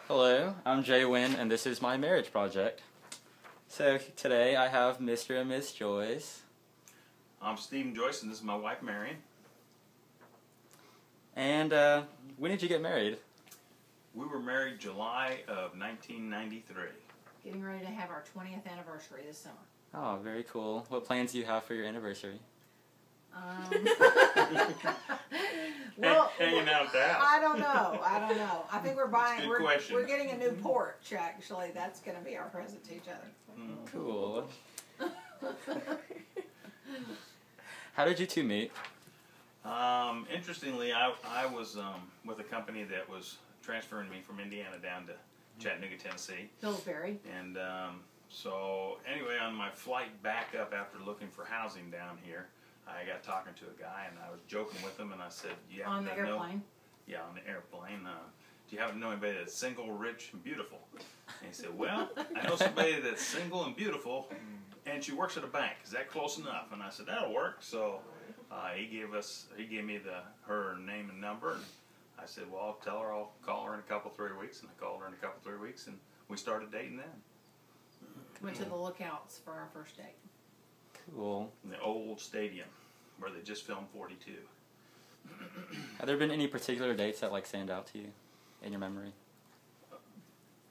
Hello, I'm Nguyen, and this is my marriage project. So today I have Mr. and Miss Joyce. I'm Steve and Joyce, and this is my wife, Marion. And when did you get married? We were married July of 1993. Getting ready to have our 20th anniversary this summer. Oh, very cool. What plans do you have for your anniversary? Well, hanging out at the house. I don't know. I think we're buying. Good question. We're getting a new porch. Actually, that's going to be our present to each other. Cool. How did you two meet? Interestingly, I was with a company that was transferring me from Indiana down to Chattanooga, Tennessee. Pillsbury. And so anyway, on my flight back up after looking for housing down here, I got talking to a guy, and I was joking with him, and I said, "Do you happen On the to know?" airplane. Yeah, on the airplane. Do you happen to know anybody that's single, rich, and beautiful? And he said, "Well, I know somebody that's single and beautiful, and she works at a bank. Is that close enough?" And I said, "That'll work." So he gave me her name and number, and I said, "Well, I'll tell her I'll call her in a couple, 3 weeks." And I called her in a couple, 3 weeks, and we started dating then. Went to the Lookouts for our first date. Cool. In the old stadium where they just filmed 42. Have there been any particular dates that stand out to you in your memory?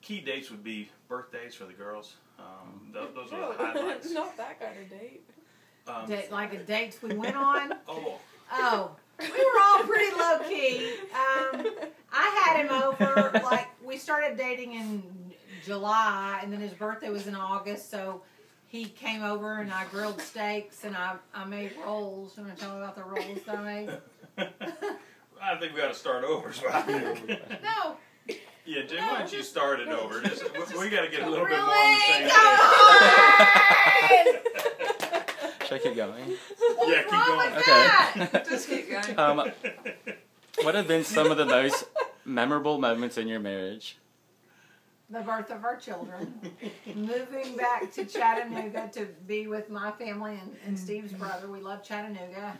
Key dates would be birthdays for the girls. Those are the highlights. Not that kind of date. Like the dates we went on. Oh, We were all pretty low key. I had him over. We started dating in July, and then his birthday was in August, so he came over and I grilled steaks and I made rolls. You want to tell me about the rolls that I made? I think we got to start over. So No. Yeah, Jim, why don't you start it over? We got to get a little bit Really? more on the same Come page. on! Should I keep going? Yeah, keep wrong going. with that? Just keep going. What have been some of the most memorable moments in your marriage? The birth of our children, moving back to Chattanooga to be with my family and Steve's brother. We love Chattanooga,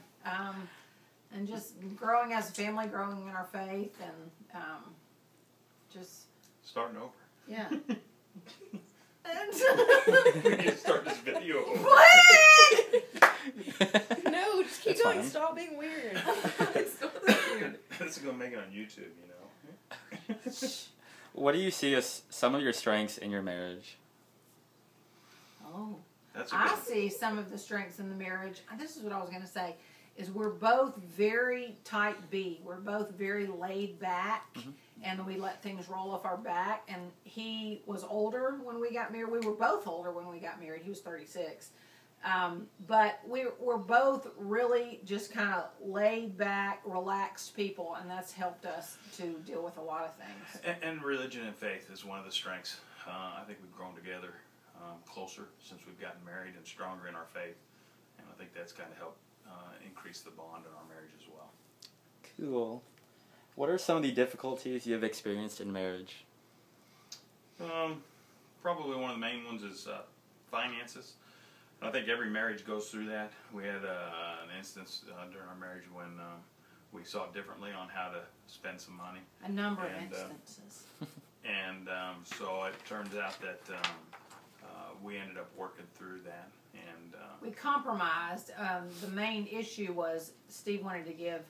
and just growing as a family, growing in our faith, and just Starting over. yeah. We need to start this video over. What? No, just keep That's going. fine. Stop being weird. It's not that weird. This is going to make it on YouTube, you know. What do you see as some of your strengths in your marriage? Oh. That's a I good see some of the strengths in the marriage. This is what I was going to say, is we're both very type B. We're both very laid back, and we let things roll off our back. And he was older when we got married. We were both older when we got married. He was 36. But we're both really just kind of laid back, relaxed people, and that's helped us to deal with a lot of things. And religion and faith is one of the strengths. I think we've grown together closer since we've gotten married and stronger in our faith. And I think that's kind of helped increase the bond in our marriage as well. Cool. What are some of the difficulties you have experienced in marriage? Probably one of the main ones is finances. I think every marriage goes through that. We had an instance during our marriage when we saw differently on how to spend some money. A number of And, instances. And so it turns out that we ended up working through that. And We compromised. The main issue was Steve wanted to give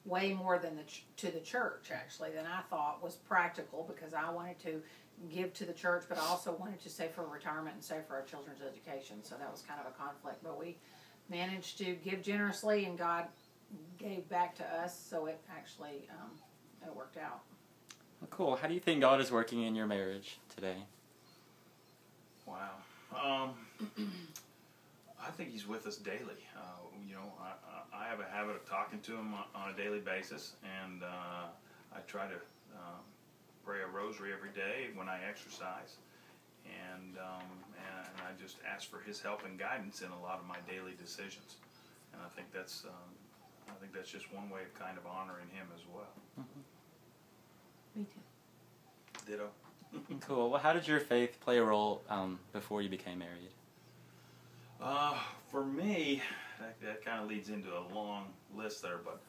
way more than to the church, actually, than I thought was practical, because I wanted to give to the church, but I also wanted to save for retirement and save for our children's education. So that was kind of a conflict. But we managed to give generously, and God gave back to us, so it actually it worked out. Well, cool. How do you think God is working in your marriage today? wow. I think He's with us daily. I have a habit of talking to Him on a daily basis, and I try to pray a rosary every day when I exercise, and I just ask for His help and guidance in a lot of my daily decisions, and I think that's just one way of kind of honoring Him as well. Me too. Ditto. Cool. Well, how did your faith play a role before you became married? For me, that kind of leads into a long list there, but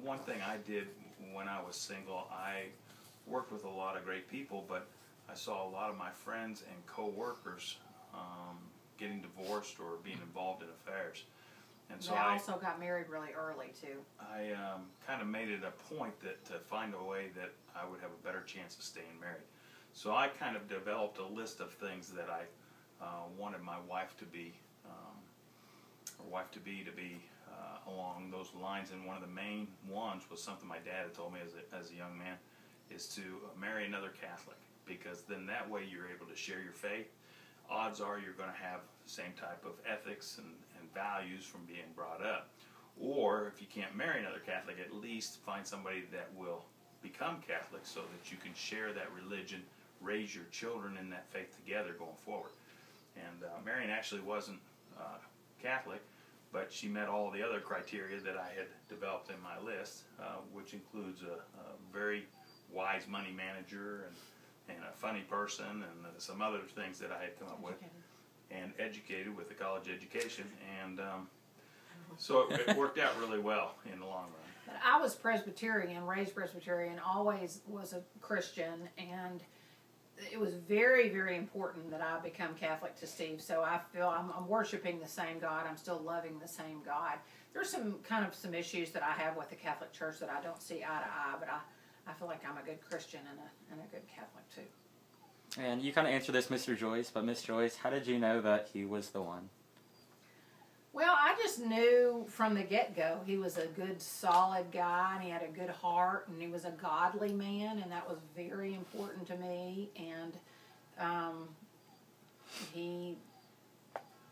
one thing I did when I was single, I worked with a lot of great people, but I saw a lot of my friends and co-workers getting divorced or being involved in affairs. And so I also got married really early too. I kind of made it a point that to find a way that I would have a better chance of staying married. So I kind of developed a list of things that I wanted my wife to be, along those lines. And one of the main ones was something my dad had told me as a young man, is to marry another Catholic, because then that way you're able to share your faith. Odds are you're going to have the same type of ethics and values from being brought up. Or if you can't marry another Catholic, at least find somebody that will become Catholic so that you can share that religion, raise your children in that faith together going forward. And Marion actually wasn't Catholic, but she met all the other criteria that I had developed in my list, which includes a very wise money manager and a funny person and some other things that I had come up with, and educated with a college education, and so it worked out really well in the long run. But I was Presbyterian, raised Presbyterian, always was a Christian, and it was very, very important that I become Catholic to Steve. So I feel I'm worshiping the same God. I'm still loving the same God. There's some issues that I have with the Catholic Church that I don't see eye to eye, but I feel like I'm a good Christian and a good Catholic too. And you kind of answered this, Mr. Joyce, but Miss Joyce, how did you know that he was the one? Well, I just knew from the get-go he was a good, solid guy, and he had a good heart, and he was a godly man, and that was very important to me. And he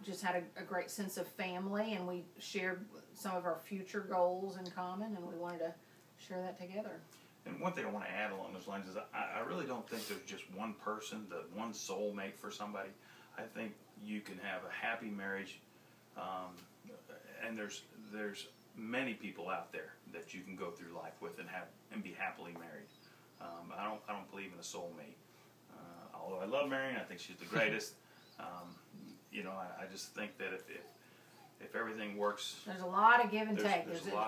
just had a great sense of family, and we shared some of our future goals in common, and we wanted to share that together. And one thing I want to add along those lines is I really don't think there's just one person, the one soulmate for somebody. I think you can have a happy marriage, and there's many people out there that you can go through life with and be happily married. I don't believe in a soulmate. Although I love Marion, I think she's the greatest. I just think that if everything works, there's a lot of give and take.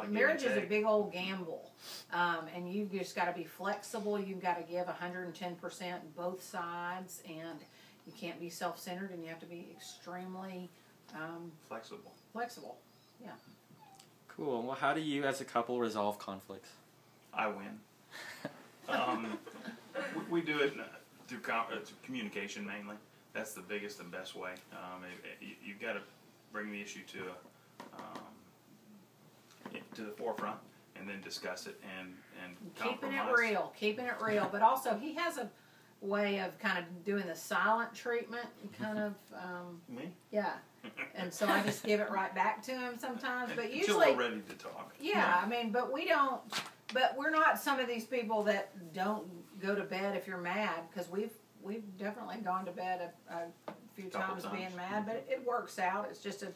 Marriage is a big old gamble, and you've just got to be flexible. You've got to give 110% both sides, and you can't be self-centered, and you have to be extremely flexible. Yeah. Cool. Well, how do you as a couple resolve conflicts? I win. We do it through communication mainly. That's the biggest and best way. You've got to bring the issue to the forefront, and then discuss it and compromise. Keeping it real. But also, he has a way of kind of doing the silent treatment, kind of. Me? Yeah. And so I just give it right back to him sometimes. But Until usually, we're ready to talk. Yeah, I mean, but we don't. But we're not some of these people that don't go to bed if you're mad, because we've definitely gone to bed a few times being mad, but it works out. It's just a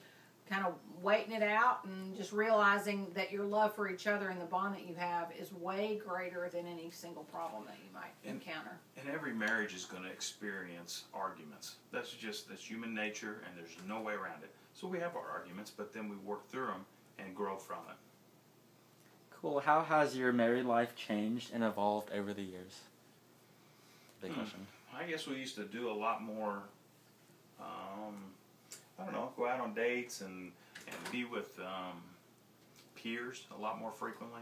kind of waiting it out and just realizing that your love for each other and the bond that you have is way greater than any single problem that you might encounter. And every marriage is going to experience arguments. That's human nature, and there's no way around it. So we have our arguments, but then we work through them and grow from it. Cool. How has your married life changed and evolved over the years? Big question. I guess we used to do a lot more, go out on dates and be with peers a lot more frequently.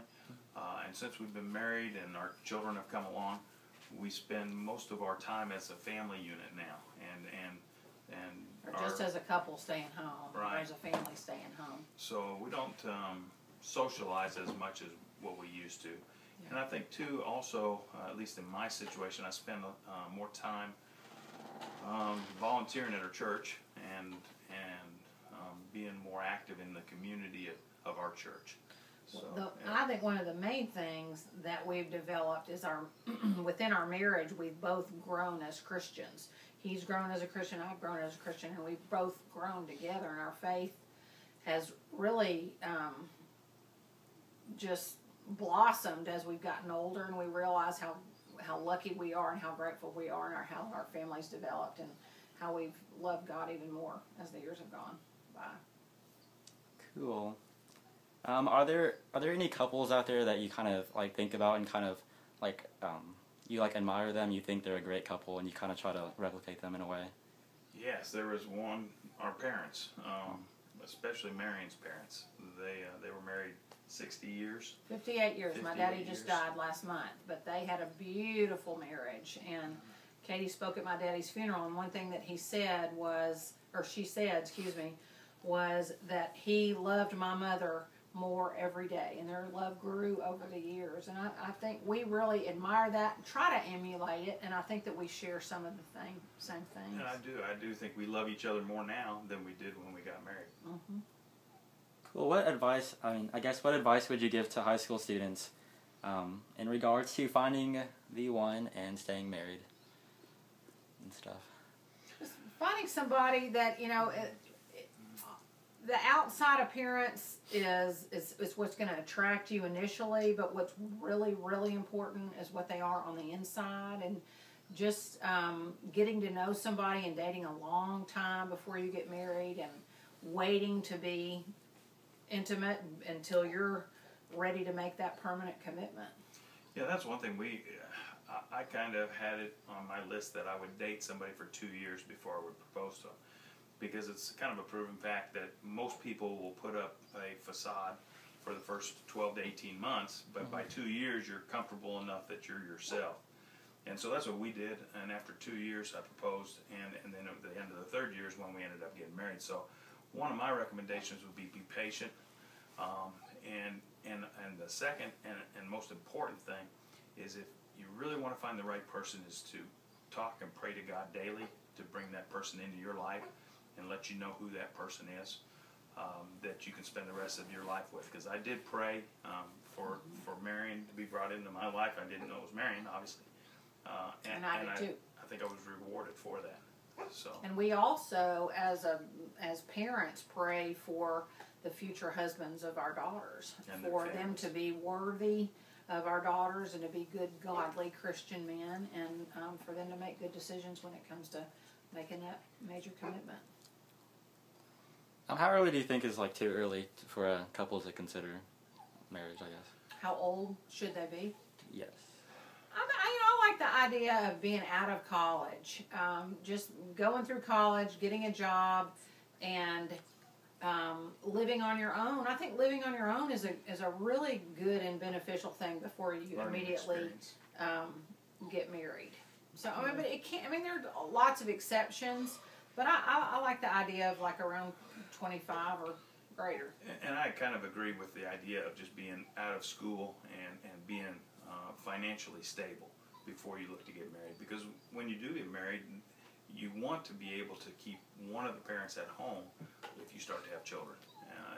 And since we've been married and our children have come along, we spend most of our time as a family unit now. Or just as a couple staying home, right. Or as a family staying home. So we don't socialize as much as what we used to. Yeah. And I think too, also, at least in my situation, I spend more time volunteering at our church and being more active in the community of our church. So, I think one of the main things that we've developed is within our marriage, we've both grown as Christians. He's grown as a Christian, I've grown as a Christian, and we've both grown together, and our faith has really just blossomed as we've gotten older, and we realize how lucky we are and how grateful we are, and how our family's developed, and how we've loved God even more as the years have gone by. Cool. Are there any couples out there that you kind of think about and kind of you like admire them, you think they're a great couple, and you kind of try to replicate them in a way? Yes, there was one. Our parents, especially Marion's parents, they were married 60 years. 58 years. My 58 daddy just years. died last month, but they had a beautiful marriage. And Katie spoke at my daddy's funeral, and one thing that he said was, or she said, excuse me, was that he loved my mother more every day, and their love grew over the years. And I think we really admire that and try to emulate it, and I think that we share some of the same things. And I do think we love each other more now than we did when we got married. Mm-hmm. Cool. What advice, what advice would you give to high school students in regards to finding the one and staying married and stuff? Just finding somebody that, the outside appearance is what's going to attract you initially, but what's really, really important is what they are on the inside, and just getting to know somebody and dating a long time before you get married, and waiting to be intimate until you're ready to make that permanent commitment. Yeah, that's one thing I kind of had it on my list that I would date somebody for 2 years before I would propose to them. Because it's kind of a proven fact that most people will put up a facade for the first 12 to 18 months, but by 2 years you're comfortable enough that you're yourself. And so that's what we did, and after 2 years I proposed, and then at the end of the third year is when we ended up getting married. So one of my recommendations would be patient, and the second and most important thing is, if you really want to find the right person, is to talk and pray to God daily to bring that person into your life and let you know who that person is, that you can spend the rest of your life with. Because I did pray for Marion to be brought into my life. I didn't know it was Marion, obviously. And I did too. I think I was rewarded for that. So. And we also, as parents, pray for the future husbands of our daughters, And for their them to families. be worthy of our daughters and to be good, godly Christian men, and for them to make good decisions when it comes to making that major commitment. How early do you think is too early for a couple to consider marriage, I guess? How old should they be? Yes. I like the idea of being out of college, just going through college, getting a job, and living on your own. I think living on your own is a really good and beneficial thing before you Learning immediately experience. get married. So but it can't. There are lots of exceptions, but I like the idea of around 25 or greater. And I kind of agree with the idea of just being out of school and being financially stable before you look to get married. Because when you do get married, you want to be able to keep one of the parents at home if you start to have children,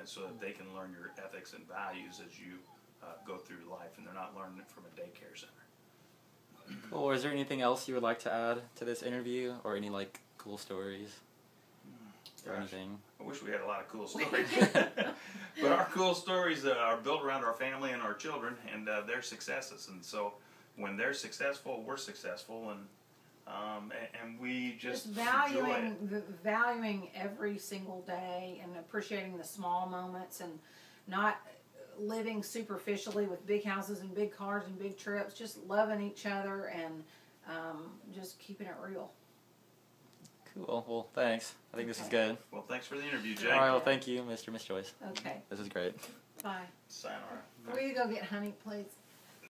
so that they can learn your ethics and values as you go through life, and they're not learning it from a daycare center. Cool. Is there anything else you would like to add to this interview, or any cool stories or Gosh, anything? I wish we had a lot of cool stories. But our cool stories are built around our family and our children and their successes. And so when they're successful, we're successful, and we just enjoy it. Valuing every single day and appreciating the small moments, and not living superficially with big houses and big cars and big trips. Just loving each other and just keeping it real. Cool. Well, thanks. I think this is good. Well, thanks for the interview, Jay. All right. Well, thank you, Mr. and Miss Joyce. Okay. This is great. Bye. Sayonara. Will you go get honey, please?